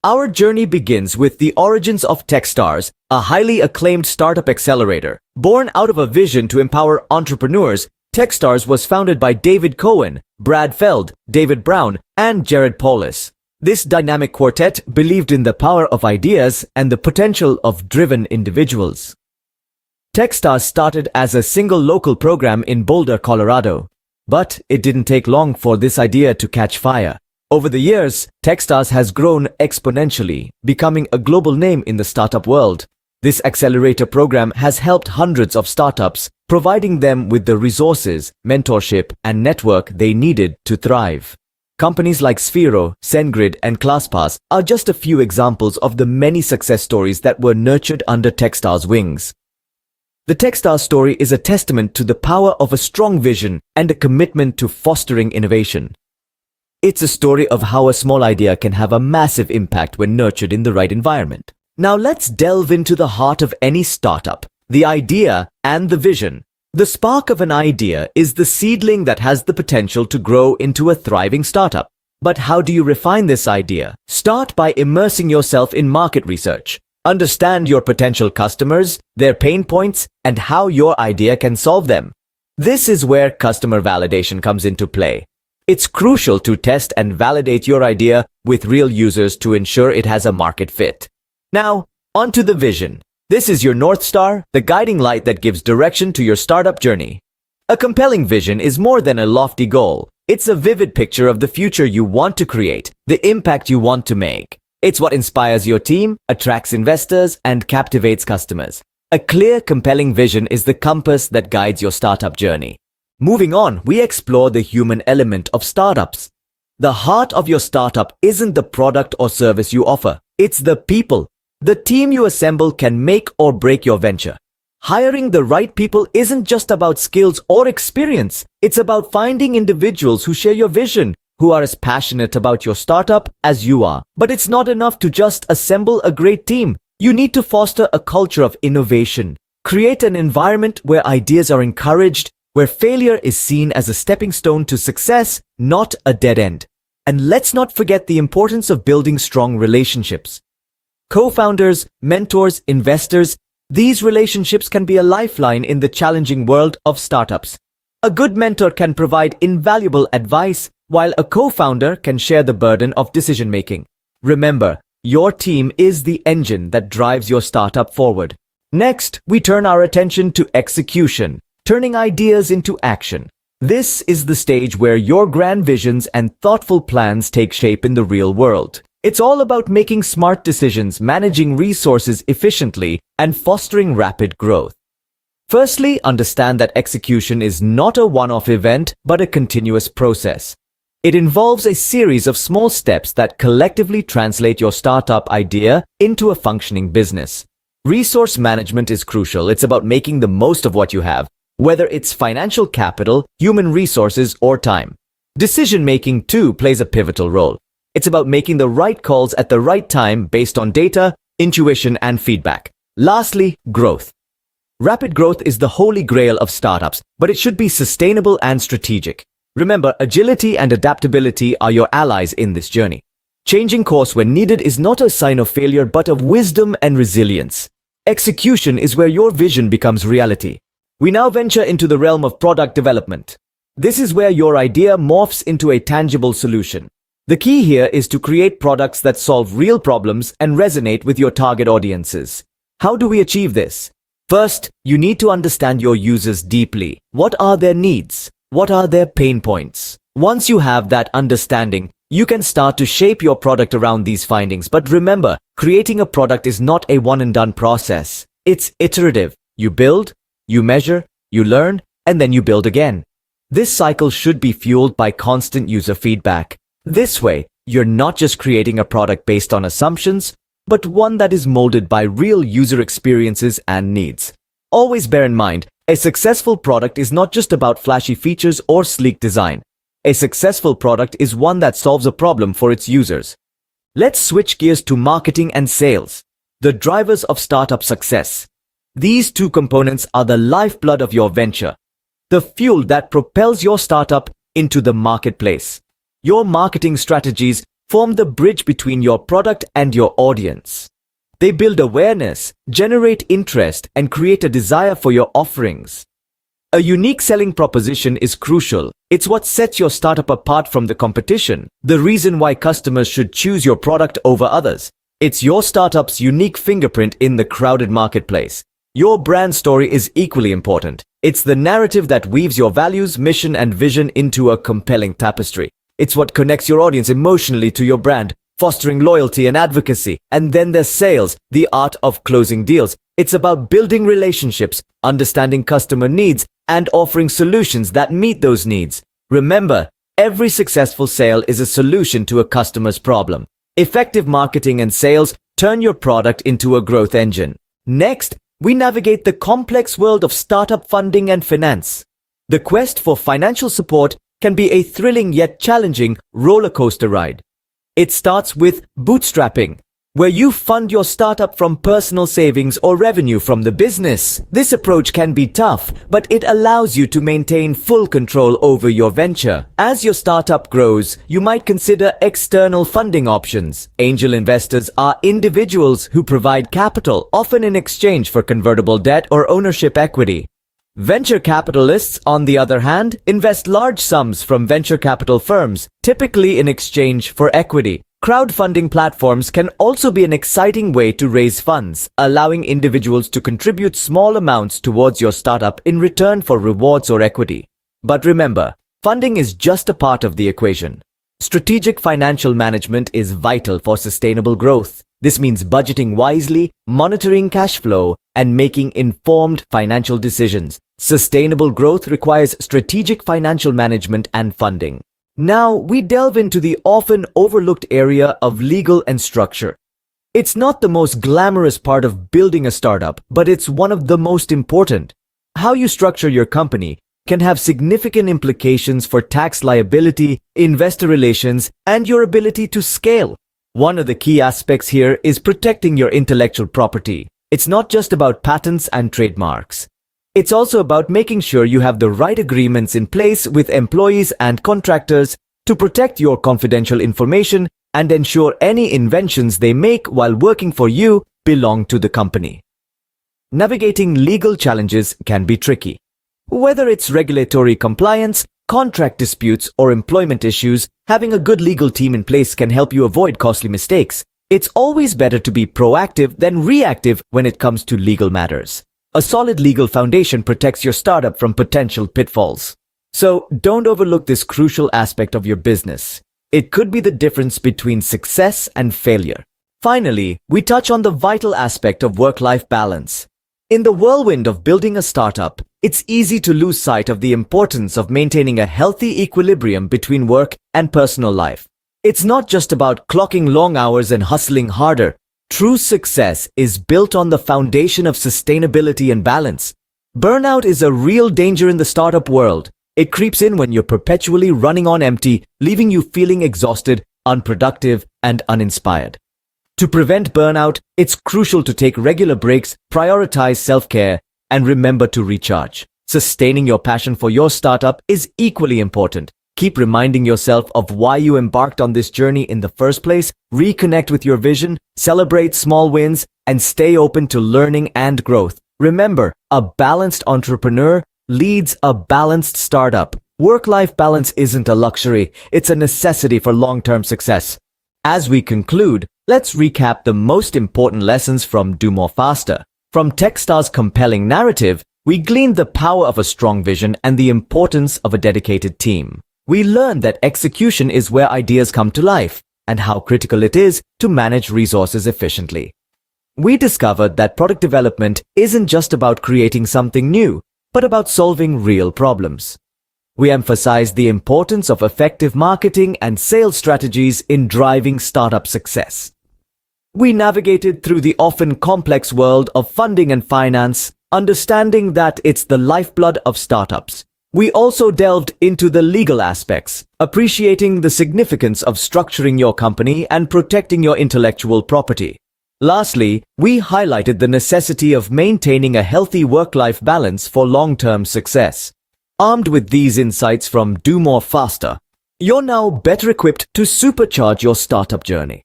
Our journey begins with the origins of Techstars, a highly acclaimed startup accelerator. Born out of a vision to empower entrepreneurs, Techstars was founded by David Cohen, Brad Feld, David Brown, and Jared Paulus. This dynamic quartet believed in the power of ideas and the potential of driven individuals. Techstars started as a single local program in Boulder, Colorado. But it didn't take long for this idea to catch fire. Over the years, Techstars has grown exponentially, becoming a global name in the startup world. This accelerator program has helped hundreds of startups, providing them with the resources, mentorship, and network they needed to thrive. Companies like Sphero, SendGrid, and ClassPass are just a few examples of the many success stories that were nurtured under Techstars' wings. The Techstars story is a testament to the power of a strong vision and a commitment to fostering innovation. It's a story of how a small idea can have a massive impact when nurtured in the right environment. Now let's delve into the heart of any startup, the idea and the vision. The spark of an idea is the seedling that has the potential to grow into a thriving startup. But how do you refine this idea? Start by immersing yourself in market research. Understand your potential customers, their pain points, and how your idea can solve them. This is where customer validation comes into play. It's crucial to test and validate your idea with real users to ensure it has a market fit. Now, onto the vision. This is your North Star, the guiding light that gives direction to your startup journey. A compelling vision is more than a lofty goal. It's a vivid picture of the future you want to create, the impact you want to make. It's what inspires your team, attracts investors, and captivates customers. A clear, compelling vision is the compass that guides your startup journey. Moving on, we explore the human element of startups. The heart of your startup isn't the product or service you offer. It's the people. The team you assemble can make or break your venture. Hiring the right people isn't just about skills or experience. It's about finding individuals who share your vision, who are as passionate about your startup as you are. But it's not enough to just assemble a great team. You need to foster a culture of innovation. Create an environment where ideas are encouraged, where failure is seen as a stepping stone to success, not a dead end. And let's not forget the importance of building strong relationships. Co-founders, mentors, investors, these relationships can be a lifeline in the challenging world of startups. A good mentor can provide invaluable advice, while a co-founder can share the burden of decision-making. Remember, your team is the engine that drives your startup forward. Next, we turn our attention to execution, turning ideas into action. This is the stage where your grand visions and thoughtful plans take shape in the real world. It's all about making smart decisions, managing resources efficiently, and fostering rapid growth. Firstly, understand that execution is not a one-off event, but a continuous process. It involves a series of small steps that collectively translate your startup idea into a functioning business. Resource management is crucial. It's about making the most of what you have, whether it's financial capital, human resources, or time. Decision-making, too, plays a pivotal role. It's about making the right calls at the right time based on data, intuition, and feedback. Lastly, growth. Rapid growth is the holy grail of startups, but it should be sustainable and strategic. Remember, agility and adaptability are your allies in this journey. Changing course when needed is not a sign of failure, but of wisdom and resilience. Execution is where your vision becomes reality. We now venture into the realm of product development. This is where your idea morphs into a tangible solution. The key here is to create products that solve real problems and resonate with your target audiences. How do we achieve this? First, you need to understand your users deeply. What are their needs? What are their pain points? Once you have that understanding, you can start to shape your product around these findings. But remember, creating a product is not a one-and-done process. It's iterative. You build, you measure, you learn, and then you build again. This cycle should be fueled by constant user feedback. This way, you're not just creating a product based on assumptions, but one that is molded by real user experiences and needs. Always bear in mind, a successful product is not just about flashy features or sleek design. A successful product is one that solves a problem for its users. Let's switch gears to marketing and sales, the drivers of startup success. These two components are the lifeblood of your venture, the fuel that propels your startup into the marketplace. Your marketing strategies form the bridge between your product and your audience. They build awareness, generate interest, and create a desire for your offerings. A unique selling proposition is crucial. It's what sets your startup apart from the competition, the reason why customers should choose your product over others. It's your startup's unique fingerprint in the crowded marketplace. Your brand story is equally important. It's the narrative that weaves your values, mission, and vision into a compelling tapestry. It's what connects your audience emotionally to your brand, fostering loyalty and advocacy. And then there's sales, the art of closing deals. It's about building relationships, understanding customer needs, and offering solutions that meet those needs. Remember, every successful sale is a solution to a customer's problem. Effective marketing and sales turn your product into a growth engine. Next, we navigate the complex world of startup funding and finance. The quest for financial support can be a thrilling yet challenging roller coaster ride. It starts with bootstrapping, where you fund your startup from personal savings or revenue from the business. This approach can be tough, but it allows you to maintain full control over your venture. As your startup grows, you might consider external funding options. Angel investors are individuals who provide capital, often in exchange for convertible debt or ownership equity. Venture capitalists, on the other hand, invest large sums from venture capital firms, typically in exchange for equity. Crowdfunding platforms can also be an exciting way to raise funds, allowing individuals to contribute small amounts towards your startup in return for rewards or equity. But remember, funding is just a part of the equation. Strategic financial management is vital for sustainable growth. This means budgeting wisely, monitoring cash flow, and making informed financial decisions. Sustainable growth requires strategic financial management and funding. Now, we delve into the often overlooked area of legal and structure. It's not the most glamorous part of building a startup, but it's one of the most important. How you structure your company can have significant implications for tax liability, investor relations, and your ability to scale. One of the key aspects here is protecting your intellectual property. It's not just about patents and trademarks. It's also about making sure you have the right agreements in place with employees and contractors to protect your confidential information and ensure any inventions they make while working for you belong to the company. Navigating legal challenges can be tricky. Whether it's regulatory compliance, contract disputes, or employment issues, having a good legal team in place can help you avoid costly mistakes. It's always better to be proactive than reactive when it comes to legal matters. A solid legal foundation protects your startup from potential pitfalls. So don't overlook this crucial aspect of your business. It could be the difference between success and failure. Finally, we touch on the vital aspect of work-life balance. In the whirlwind of building a startup, it's easy to lose sight of the importance of maintaining a healthy equilibrium between work and personal life. It's not just about clocking long hours and hustling harder. True success is built on the foundation of sustainability and balance. Burnout is a real danger in the startup world. It creeps in when you're perpetually running on empty, leaving you feeling exhausted, unproductive, and uninspired. To prevent burnout, it's crucial to take regular breaks, prioritize self-care, and remember to recharge. Sustaining your passion for your startup is equally important. Keep reminding yourself of why you embarked on this journey in the first place, reconnect with your vision, celebrate small wins, and stay open to learning and growth. Remember, a balanced entrepreneur leads a balanced startup. Work-life balance isn't a luxury, it's a necessity for long-term success. As we conclude, let's recap the most important lessons from Do More Faster. From Techstars' compelling narrative, we gleaned the power of a strong vision and the importance of a dedicated team. We learned that execution is where ideas come to life, and how critical it is to manage resources efficiently. We discovered that product development isn't just about creating something new, but about solving real problems. We emphasized the importance of effective marketing and sales strategies in driving startup success. We navigated through the often complex world of funding and finance, understanding that it's the lifeblood of startups. We also delved into the legal aspects, appreciating the significance of structuring your company and protecting your intellectual property. Lastly, we highlighted the necessity of maintaining a healthy work-life balance for long-term success. Armed with these insights from Do More Faster, You're now better equipped to supercharge your startup journey.